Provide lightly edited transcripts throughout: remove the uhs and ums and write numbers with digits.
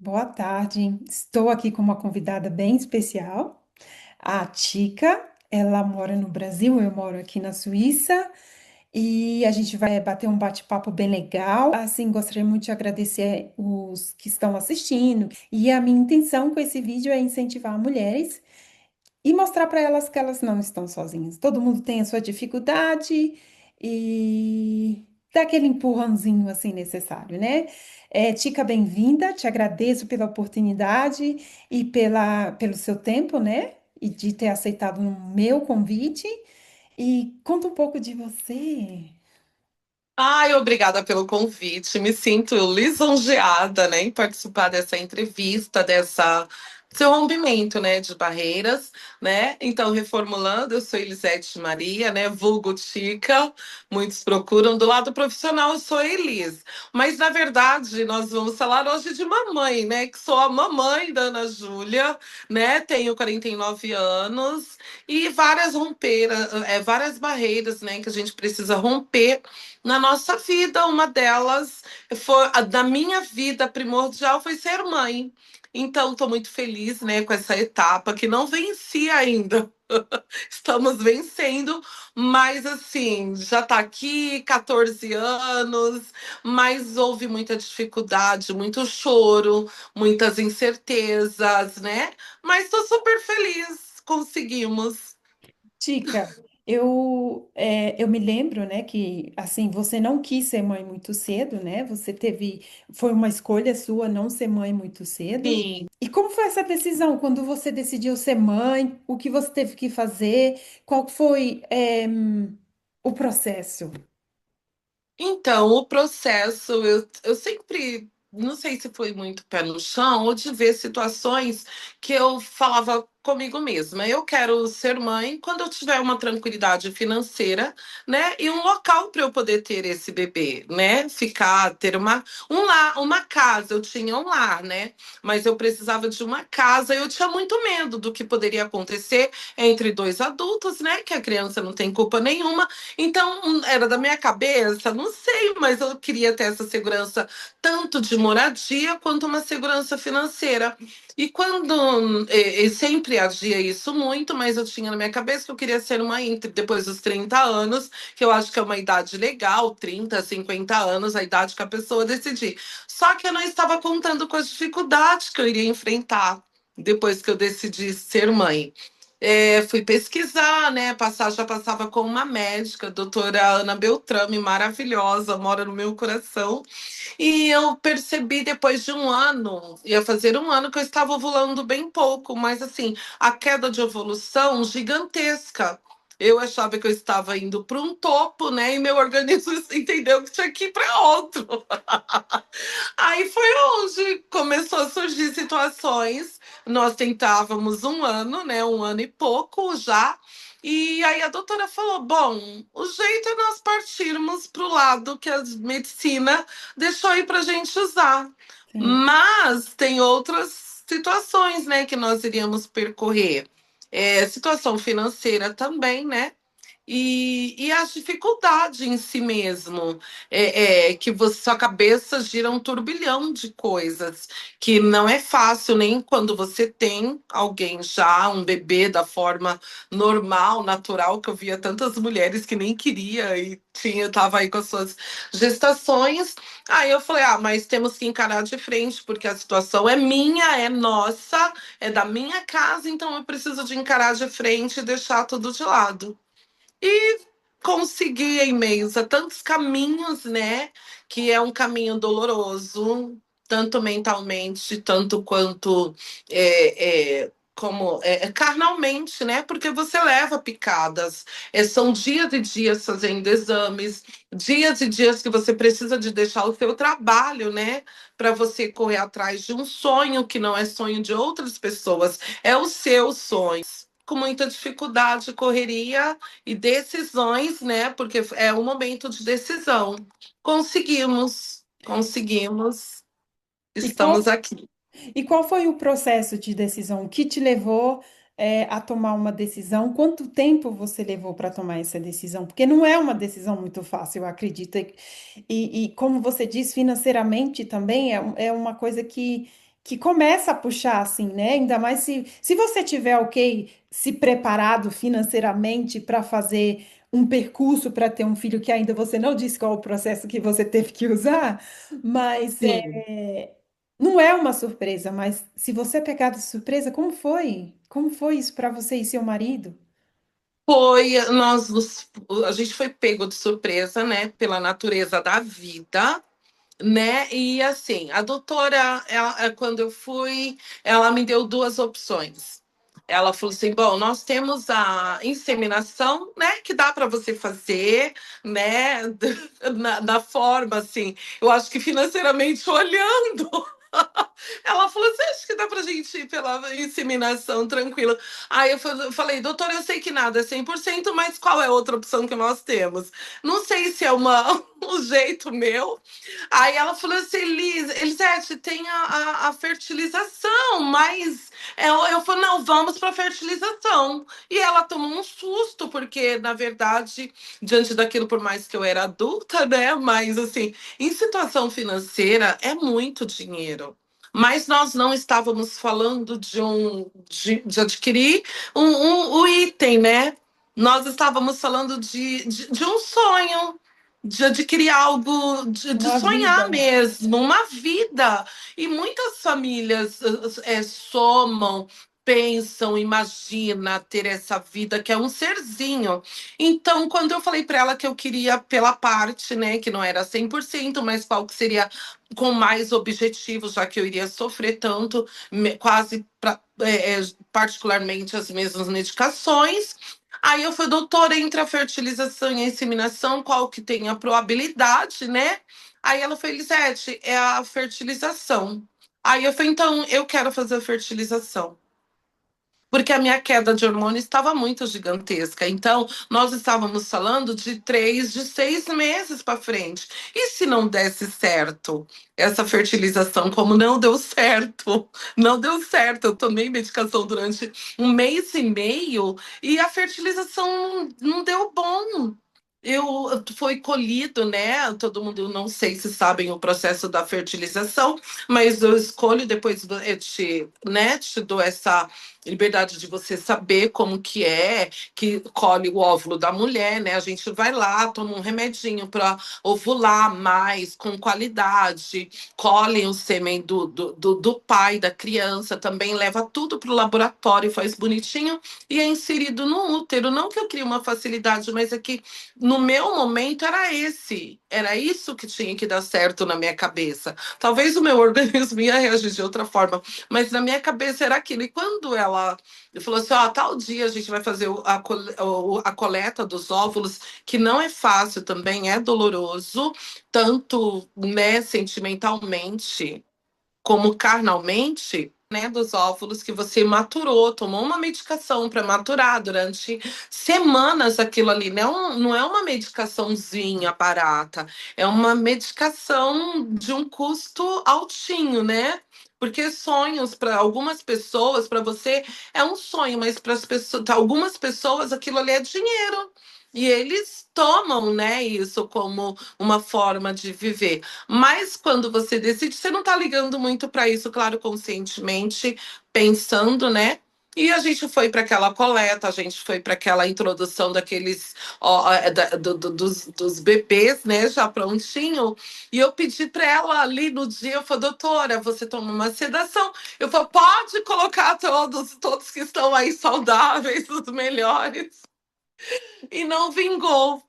Boa tarde. Estou aqui com uma convidada bem especial, a Tica. Ela mora no Brasil, eu moro aqui na Suíça e a gente vai bater um bate-papo bem legal. Assim, gostaria muito de agradecer os que estão assistindo. E a minha intenção com esse vídeo é incentivar mulheres e mostrar para elas que elas não estão sozinhas. Todo mundo tem a sua dificuldade e dá aquele empurrãozinho assim necessário, né? Tica, bem-vinda, te agradeço pela oportunidade e pelo seu tempo, né? E de ter aceitado o meu convite. E conta um pouco de você. Ai, obrigada pelo convite. Me sinto lisonjeada, né, em participar dessa entrevista, seu rompimento, né, de barreiras, né? Então, reformulando, eu sou Elisete Maria, né, vulgo Tica. Muitos procuram do lado profissional, eu sou Elis. Mas na verdade, nós vamos falar hoje de mamãe, né, que sou a mamãe da Ana Júlia, né? Tenho 49 anos e várias barreiras, né, que a gente precisa romper na nossa vida. Uma delas foi a da minha vida primordial foi ser mãe. Então, estou muito feliz, né, com essa etapa que não venci ainda. Estamos vencendo, mas assim, já está aqui 14 anos, mas houve muita dificuldade, muito choro, muitas incertezas, né? Mas estou super feliz, conseguimos. Tica, eu me lembro, né, que assim, você não quis ser mãe muito cedo, né? Foi uma escolha sua não ser mãe muito cedo. Sim. E como foi essa decisão quando você decidiu ser mãe? O que você teve que fazer? Qual foi, o processo? Então, o processo, eu sempre, não sei se foi muito pé no chão, ou de ver situações que eu falava comigo mesma. Eu quero ser mãe quando eu tiver uma tranquilidade financeira, né? E um local para eu poder ter esse bebê, né? Ter um lar, uma casa. Eu tinha um lar, né? Mas eu precisava de uma casa e eu tinha muito medo do que poderia acontecer entre dois adultos, né? Que a criança não tem culpa nenhuma. Então, era da minha cabeça, não sei, mas eu queria ter essa segurança tanto de moradia quanto uma segurança financeira. E quando eu sempre agia isso muito, mas eu tinha na minha cabeça que eu queria ser uma Inter depois dos 30 anos, que eu acho que é uma idade legal, 30, 50 anos, a idade que a pessoa decidir. Só que eu não estava contando com as dificuldades que eu iria enfrentar depois que eu decidi ser mãe. Fui pesquisar, né? Já passava com uma médica, doutora Ana Beltrame, maravilhosa, mora no meu coração. E eu percebi depois de um ano, ia fazer um ano, que eu estava ovulando bem pouco, mas assim, a queda de evolução gigantesca. Eu achava que eu estava indo para um topo, né? E meu organismo entendeu que tinha que ir para outro. Aí foi onde começou a surgir situações. Nós tentávamos um ano, né? Um ano e pouco já. E aí a doutora falou: bom, o jeito é nós partirmos para o lado que a medicina deixou aí para a gente usar. Sim. Mas tem outras situações, né, que nós iríamos percorrer. Situação financeira também, né? E a dificuldade em si mesmo, que sua cabeça gira um turbilhão de coisas, que não é fácil nem quando você tem alguém já, um bebê da forma normal, natural, que eu via tantas mulheres que nem queria e tava aí com as suas gestações. Aí eu falei, mas temos que encarar de frente, porque a situação é minha, é nossa, é da minha casa, então eu preciso de encarar de frente e deixar tudo de lado. E consegui em meios a tantos caminhos, né? Que é um caminho doloroso, tanto mentalmente, tanto quanto carnalmente, né? Porque você leva picadas. São dias e dias fazendo exames, dias e dias que você precisa de deixar o seu trabalho, né? Para você correr atrás de um sonho que não é sonho de outras pessoas, é o seu sonho. Com muita dificuldade, correria e decisões, né? Porque é um momento de decisão. Conseguimos, conseguimos, E qual, estamos aqui. e qual foi o processo de decisão? O que te levou, a tomar uma decisão? Quanto tempo você levou para tomar essa decisão? Porque não é uma decisão muito fácil, eu acredito. E como você diz, financeiramente também é uma coisa que começa a puxar assim, né? Ainda mais se você tiver, ok, se preparado financeiramente para fazer um percurso para ter um filho que ainda você não disse qual é o processo que você teve que usar, mas Sim. não é uma surpresa, mas se você pegar de surpresa, como foi? Como foi isso para você e seu marido? A gente foi pego de surpresa, né, pela natureza da vida, né? E assim, a doutora, quando eu fui, ela me deu duas opções. Ela falou assim: bom, nós temos a inseminação, né, que dá para você fazer, né, na forma assim. Eu acho que financeiramente olhando, ela falou assim: acho que dá pra gente ir pela inseminação tranquila. Aí eu falei: doutora, eu sei que nada é 100%, mas qual é a outra opção que nós temos? Não sei se é um jeito meu. Aí ela falou assim: Elisete, tem a fertilização, mas eu falei: não, vamos para fertilização. E ela tomou um susto, porque, na verdade, diante daquilo, por mais que eu era adulta, né? Mas assim, em situação financeira é muito dinheiro. Mas nós não estávamos falando de adquirir um item, né? Nós estávamos falando de um sonho, de adquirir algo, de Uma sonhar vida. mesmo, uma vida. E muitas famílias somam, pensam, imagina ter essa vida que é um serzinho. Então, quando eu falei para ela que eu queria pela parte, né, que não era 100%, mas qual que seria com mais objetivos, já que eu iria sofrer tanto, quase particularmente as mesmas medicações. Aí eu fui, doutora, entre a fertilização e a inseminação, qual que tem a probabilidade, né? Aí ela foi, Elisete, é a fertilização. Aí eu falei, então eu quero fazer a fertilização. Porque a minha queda de hormônio estava muito gigantesca. Então, nós estávamos falando de 6 meses para frente. E se não desse certo essa fertilização, como não deu certo? Não deu certo. Eu tomei medicação durante 1 mês e meio e a fertilização não deu bom. Foi colhido, né? Todo mundo, não sei se sabem o processo da fertilização, mas eu escolho depois te dou essa liberdade de você saber como que colhe o óvulo da mulher, né? A gente vai lá, toma um remedinho para ovular mais, com qualidade, colhe o sêmen do pai da criança, também leva tudo para o laboratório, faz bonitinho e é inserido no útero. Não que eu crie uma facilidade, mas é que no meu momento era esse. Era isso que tinha que dar certo na minha cabeça. Talvez o meu organismo ia reagir de outra forma, mas na minha cabeça era aquilo. E quando ela falou assim: ó, tal dia a gente vai fazer a coleta dos óvulos, que não é fácil também, é doloroso, tanto, né, sentimentalmente como carnalmente, né, dos óvulos que você maturou, tomou uma medicação para maturar durante semanas aquilo ali. Não é uma medicaçãozinha barata, é uma medicação de um custo altinho, né? Porque sonhos para algumas pessoas, para você é um sonho, mas para algumas pessoas aquilo ali é dinheiro. E eles tomam, né, isso como uma forma de viver. Mas quando você decide, você não está ligando muito para isso, claro, conscientemente, pensando, né? E a gente foi para aquela coleta, a gente foi para aquela introdução daqueles dos bebês, né, já prontinho. E eu pedi para ela ali no dia, eu falei: doutora, você toma uma sedação? Eu falei: pode colocar todos que estão aí saudáveis, os melhores. E não vingou,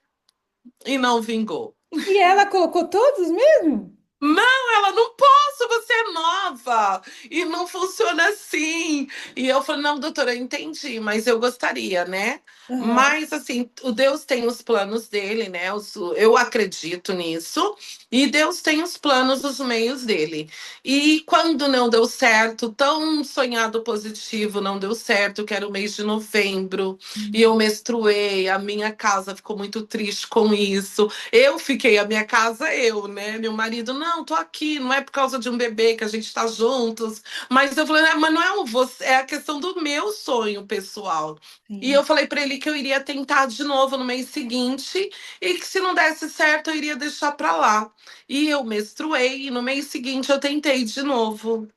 e não vingou. E ela colocou todos mesmo? Não, ela não posso, você é nova e não funciona assim. E eu falei: não, doutora, eu entendi, mas eu gostaria, né? Aham, Mas assim, o Deus tem os planos dele, né? Eu acredito nisso, e Deus tem os planos, os meios dele. E quando não deu certo, tão sonhado positivo, não deu certo, que era o mês de novembro, e eu menstruei, a minha casa ficou muito triste com isso. Eu fiquei, a minha casa, né? Meu marido, não, tô aqui, não é por causa de um bebê que a gente tá juntos. Mas eu falei: mas não é você, é a questão do meu sonho pessoal. E eu sim. falei pra ele que eu iria tentar de novo no mês seguinte e que se não desse certo eu iria deixar pra lá. E eu menstruei e no mês seguinte eu tentei de novo.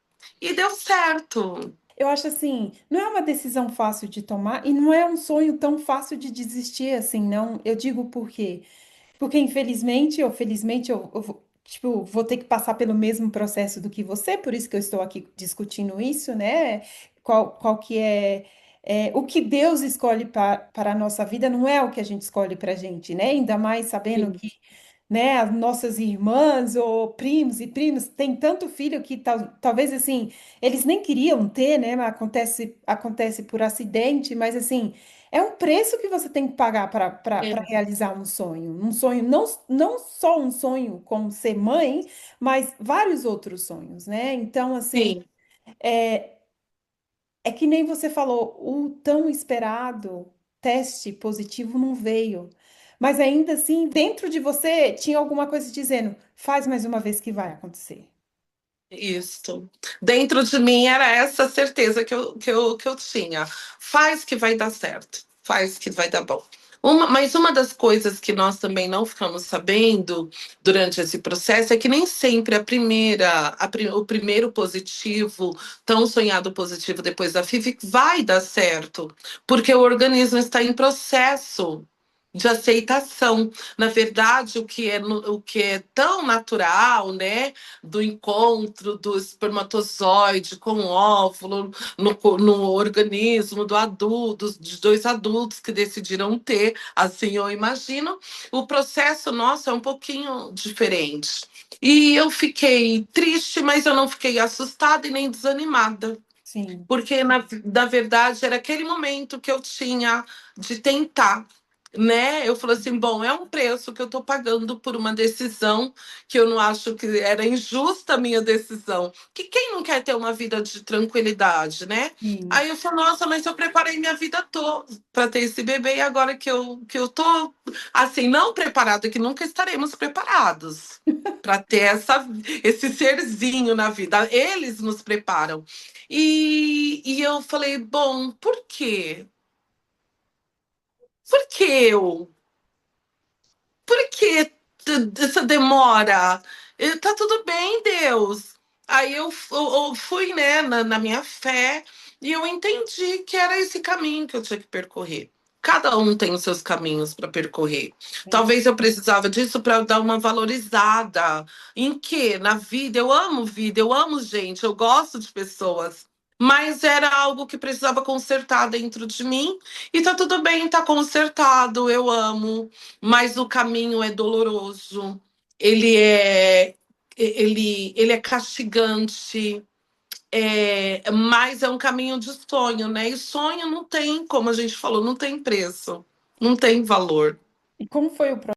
e deu certo. Eu acho assim, não é uma decisão fácil de tomar e não é um sonho tão fácil de desistir assim, não. Eu digo por quê? Porque infelizmente ou felizmente eu tipo, vou ter que passar pelo mesmo processo do que você, por isso que eu estou aqui discutindo isso, né? Qual que é o que Deus escolhe para a nossa vida, não é o que a gente escolhe para a gente, né? Ainda mais sabendo Sim, que, né, as nossas irmãs ou primos e primas têm tanto filho que talvez assim, eles nem queriam ter, né? Mas acontece por acidente, mas assim, é um preço que você tem que pagar para é, realizar um sonho. Um sonho, não só um sonho como ser mãe, mas vários outros sonhos, né? Então, assim, sim. é que nem você falou, o tão esperado teste positivo não veio. Mas ainda assim, dentro de você tinha alguma coisa dizendo, faz mais uma vez que vai acontecer. Isso. Dentro de mim era essa certeza que eu tinha. Faz que vai dar certo. Faz que vai dar bom. Mas uma das coisas que nós também não ficamos sabendo durante esse processo é que nem sempre o primeiro positivo, tão sonhado positivo depois da FIV, vai dar certo, porque o organismo está em processo de aceitação. Na verdade, o que é tão natural, né? Do encontro do espermatozoide com o óvulo no organismo do adulto, de dois adultos que decidiram ter, assim eu imagino, o processo nosso é um pouquinho diferente. E eu fiquei triste, mas eu não fiquei assustada e nem desanimada. Sim, Porque, na verdade, era aquele momento que eu tinha de tentar, né? Eu falei assim, bom, é um preço que eu estou pagando por uma decisão que eu não acho que era injusta a minha decisão. Que quem não quer ter uma vida de tranquilidade, né? sim. Aí eu falei, nossa, mas eu preparei minha vida toda para ter esse bebê e agora que eu tô assim, não preparada, que nunca estaremos preparados para ter esse serzinho na vida. Eles nos preparam. E eu falei, bom, por quê? Por que eu? Por que essa demora? Tá tudo bem, Deus. Aí eu fui, né, na minha fé e eu entendi que era esse caminho que eu tinha que percorrer. Cada um tem os seus caminhos para percorrer. Bem, Talvez eu precisava disso para dar uma valorizada. Em que? Na vida, eu amo gente, eu gosto de pessoas. Mas era algo que precisava consertar dentro de mim. E tá tudo bem, tá consertado, eu amo, mas o caminho é doloroso, ele é ele é castigante, mas é um caminho de sonho, né? E sonho não tem, como a gente falou, não tem preço, não tem valor. e como foi o